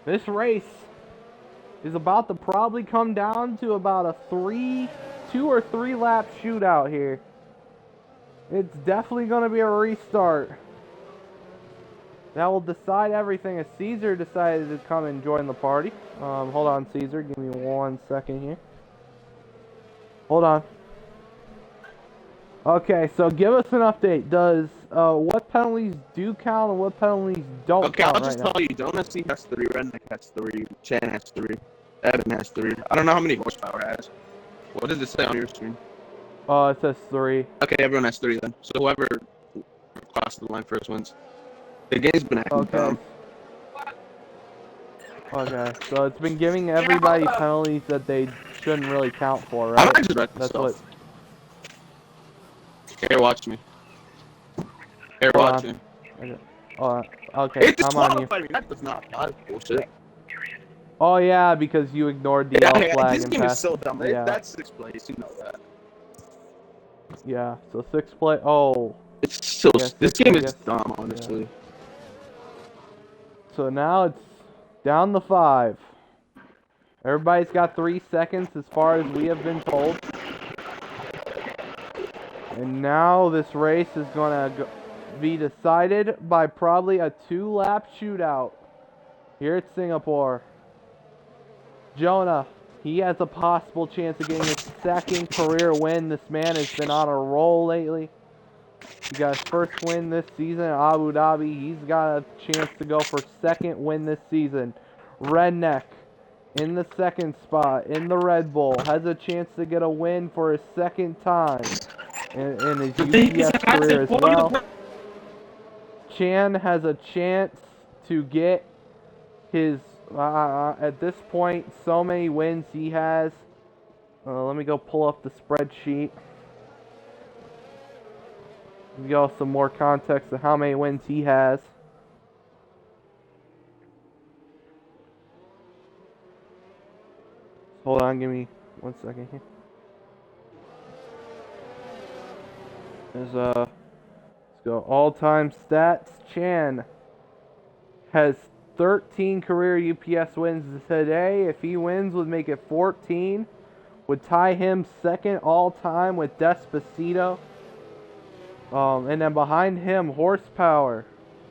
this race is about to probably come down to about a 2 or 3 lap shootout here. It's definitely going to be a restart. That will decide everything as Caesar decided to come and join the party. Hold on, Caesar. Give me 1 second here. Hold on. Okay, so give us an update. Does what penalties do count and what penalties don't count? Okay, I'll just tell you. Donut has 3, Redneck has 3, Chan has 3, Evan has 3. I don't know how many horsepower it has. What does it say on your screen? It says 3. Okay, everyone has 3 then. So whoever crosses the line first wins. The game's been acting dumb. Okay, so it's been giving everybody penalties that they shouldn't really count for, right? I just read this stuff. Here, watch me. Here, watch me. Okay, I'm on you. That does not. Bullshit. Oh yeah, because you ignored the yellow flag. This game is so dumb. Yeah. That's 6th place, you know that. Yeah, so 6th place. Oh. It's so. Yeah, this game is dumb, honestly. Yeah. So now it's down to 5. Everybody's got 3 seconds as far as we have been told. And now this race is going to be decided by probably a 2-lap shootout here at Singapore. Jonah, he has a possible chance of getting his 2nd career win. This man has been on a roll lately. He got his 1st win this season at Abu Dhabi. He's got a chance to go for 2nd win this season. Redneck in the 2nd spot in the Red Bull has a chance to get a win for his 2nd time in his UPS career as well. Chan has a chance to get his, at this point, so many wins he has. Let me go pull up the spreadsheet. Give y'all some more context of how many wins he has. Hold on, give me 1 second here. There's So all-time stats, Chan has 13 career UPS wins today. If he wins, would make it 14. Would tie him second all-time with Despacito. And then behind him, Horsepower,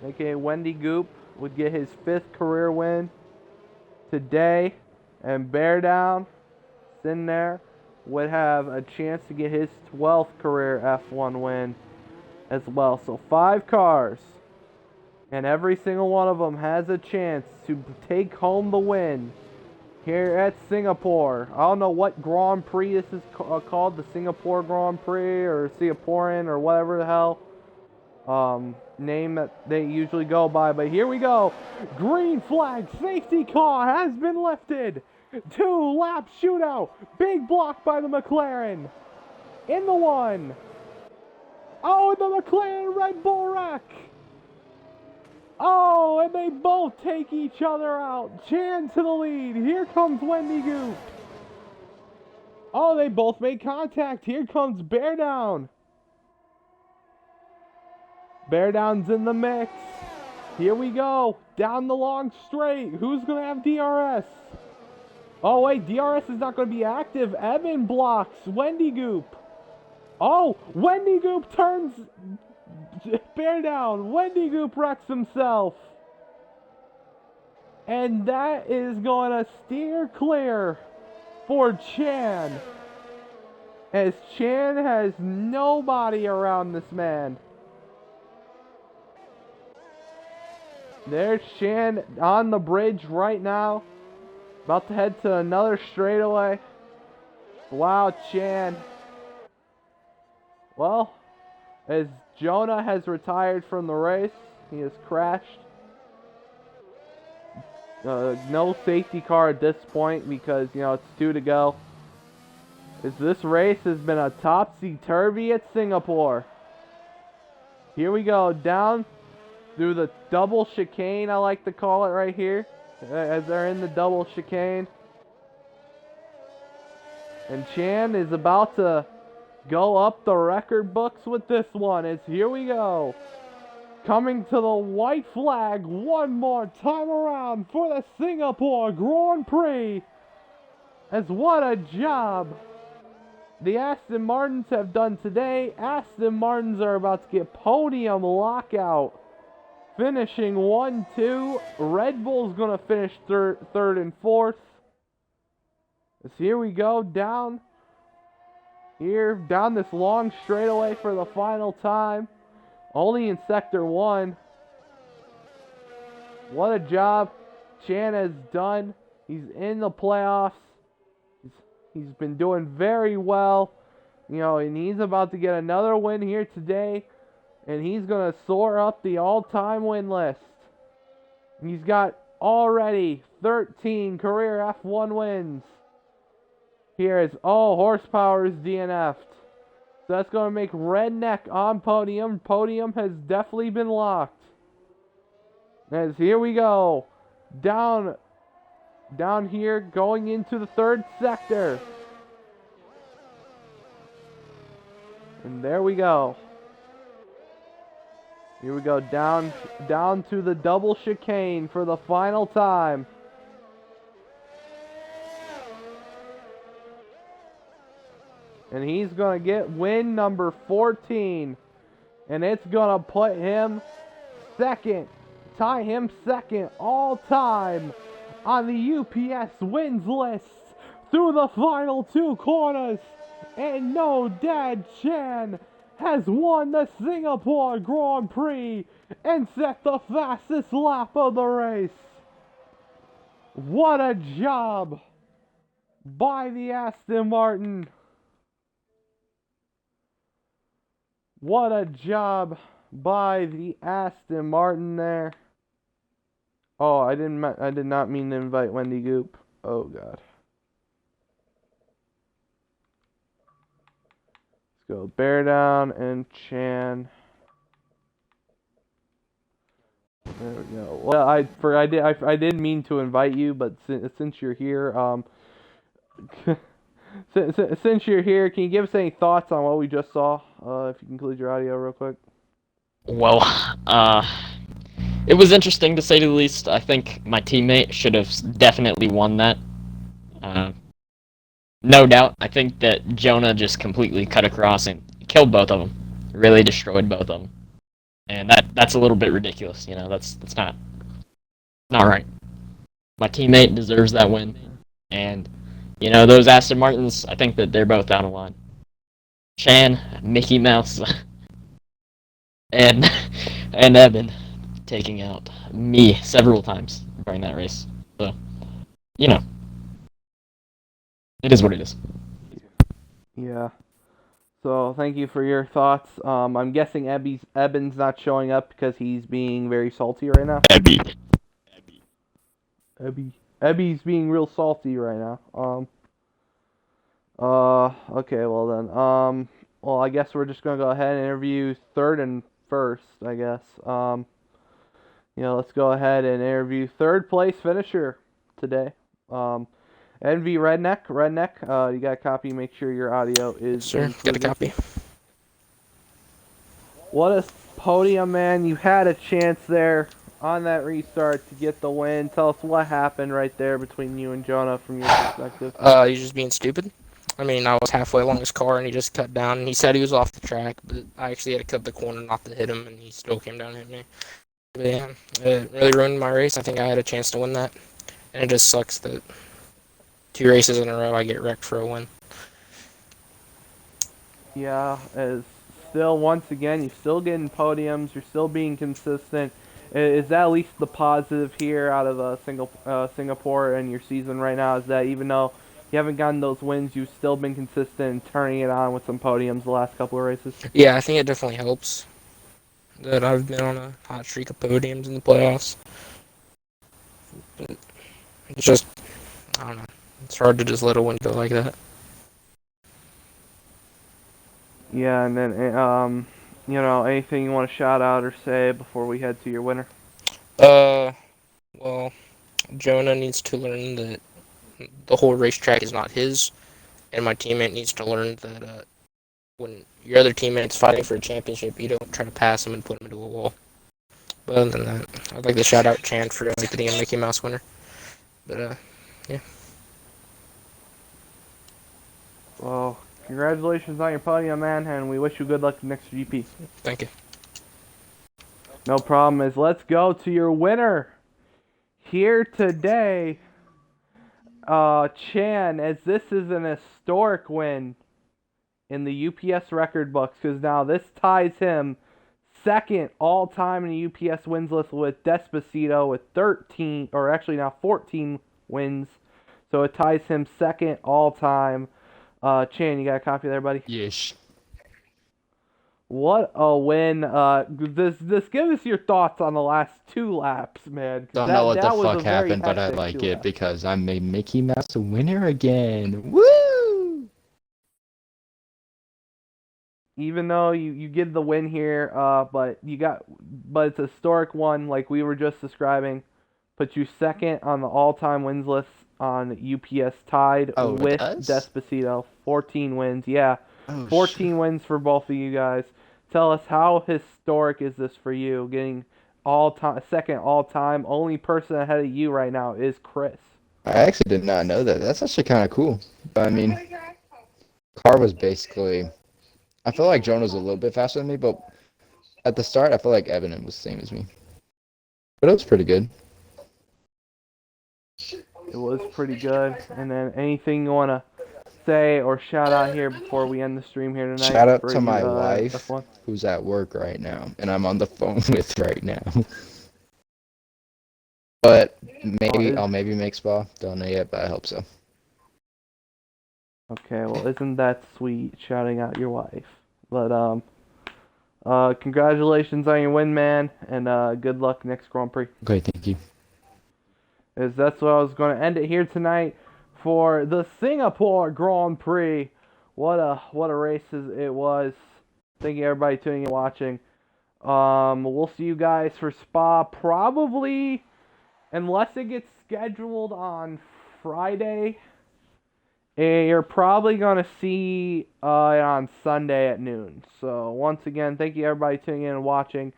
aka Wendy Goop, would get his 5th career win today. And Bear Down, in there, would have a chance to get his 12th career F1 win as well. So 5 cars, and every single one of them has a chance to take home the win here at Singapore. I don't know what Grand Prix this is called, the Singapore Grand Prix or Singaporean or whatever the hell name that they usually go by, but here we go. Green flag, safety car has been lifted. 2-lap shootout, big block by the McLaren in the 1. Oh, and the McLaren Red Bull wreck. Oh, and they both take each other out. Chan to the lead. Here comes Wendy Goop. Oh, they both made contact. Here comes Bear Down. Bear Down's in the mix. Here we go. Down the long straight. Who's going to have DRS? Oh, wait. DRS is not going to be active. Evan blocks Wendy Goop. Oh, Wendy Goop turns Bear Down. Wendy Goop wrecks himself. And that is going to steer clear for Chan, as Chan has nobody around this man. There's Chan on the bridge right now, about to head to another straightaway. Wow, Chan. Well, as Jonah has retired from the race, he has crashed. No safety car at this point because, it's 2 to go. As this race has been a topsy-turvy at Singapore. Here we go, down through the double chicane, I like to call it right here, as they're in the double chicane. And Chan is about to go up the record books with this one. As here we go. Coming to the white flag one more time around for the Singapore Grand Prix. As what a job the Aston Martins have done today. Aston Martins are about to get podium lockout. Finishing 1-2. Red Bull's going to finish third and fourth. As here we go down this long straightaway for the final time. Only in Sector 1. What a job Chan has done. He's in the playoffs. He's been doing very well. And he's about to get another win here today. And he's going to soar up the all-time win list. He's got already 13 career F1 wins. Here is Horsepower is DNF'd. So that's going to make Redneck on podium. Podium has definitely been locked. As here we go. Down here, going into the 3rd sector. And there we go. Here we go, down to the double chicane for the final time. And he's going to get win number 14. And it's going to put him second. Tie him second all time on the UPS wins list through the final 2 corners. And no Dad Chan has won the Singapore Grand Prix and set the fastest lap of the race. What a job by the Aston Martin. What a job by the Aston Martin there. Oh, I did not mean to invite Wendy Goop. Oh God. Let's go Bear Down and Chan. There we go. Well, I did mean to invite you, but since you're here, since you're here, can you give us any thoughts on what we just saw? If you can include your audio real quick. Well, it was interesting to say the least. I think my teammate should have definitely won that. Uh, no doubt. I think that Jonah just completely cut across and killed both of them. Really destroyed both of them. And that's a little bit ridiculous. That's not right. My teammate deserves that win. And those Aston Martins, I think that they're both out of line. Chan, Mickey Mouse, and and Evan taking out me several times during that race. So, you know, it is what it is. Yeah. So thank you for your thoughts. I'm guessing Eben's not showing up because he's being very salty right now. Abby. Ebby's being real salty right now. Okay, well then. Well, I guess we're just gonna go ahead and interview third and first, I guess. Let's go ahead and interview third place finisher today. NV Redneck, you got a copy. Make sure your audio is. Sure, got a copy. What a podium, man! You had a chance there on that restart to get the win. Tell us what happened right there between you and Jonah from your perspective. He's just being stupid. I mean, I was halfway along his car and he just cut down. And he said he was off the track, but I actually had to cut the corner not to hit him, and he still came down and hit me. But yeah, it really ruined my race. I think I had a chance to win that, and it just sucks that 2 races in a row I get wrecked for a win. Yeah, as still once again you're still getting podiums. You're still being consistent. Is that at least the positive here out of Singapore and your season right now? Is that even though you haven't gotten those wins, you've still been consistent in turning it on with some podiums the last couple of races? Yeah, I think it definitely helps that I've been on a hot streak of podiums in the playoffs. But it's just, I don't know. It's hard to just let a win go like that. Yeah, and then anything you want to shout out or say before we head to your winner? Well, Jonah needs to learn that the whole racetrack is not his, and my teammate needs to learn that when your other teammate's fighting for a championship, you don't try to pass him and put him into a wall. But other than that, I'd like to shout out Chan for getting a Mickey Mouse winner. But yeah. Well, congratulations on your podium, man, and we wish you good luck next GP. Thank you. No problem. Let's go to your winner here today. Chan, as this is an historic win in the UPS record books, because now this ties him second all-time in the UPS wins list with Despacito with 13, or actually now 14 wins. So it ties him second all-time. Chan, you got a copy there, buddy? Yes. What a win. Just give us your thoughts on the last 2 laps, man. Don't know what the fuck happened, but I like it because I made Mickey Mouse a winner again. Woo! Even though you get the win here, but it's a historic one, like we were just describing. Puts you second on the all-time wins list on UPS, tied with Despacito. 14 wins, yeah. 14 wins for both of you guys. Tell us, how historic is this for you, getting second all-time? Only person ahead of you right now is Chris. I actually did not know that. That's actually kind of cool. But I mean, car was basically... I feel like Jonah was a little bit faster than me, but at the start, I feel like Evan was the same as me. But it was pretty good. It was pretty good. And then anything you want to say or shout out here before we end the stream here tonight? Shout out to my wife, who's at work right now, and I'm on the phone with right now. But maybe I'll make Spa. Don't know yet, but I hope so. Okay, well, isn't that sweet, shouting out your wife? But congratulations on your win, man, and good luck next Grand Prix. Okay, thank you. That's what I was going to end it here tonight for the Singapore Grand Prix. What a race it was. Thank you everybody tuning in and watching. We'll see you guys for Spa probably, unless it gets scheduled on Friday. You're probably going to see on Sunday at noon. So once again, thank you everybody tuning in and watching.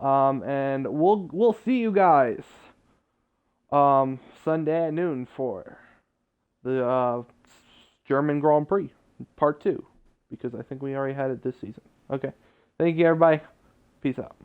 And we'll see you guys Sunday at noon for the German Grand Prix Part 2, because I think we already had it this season. Okay. Thank you, everybody. Peace out.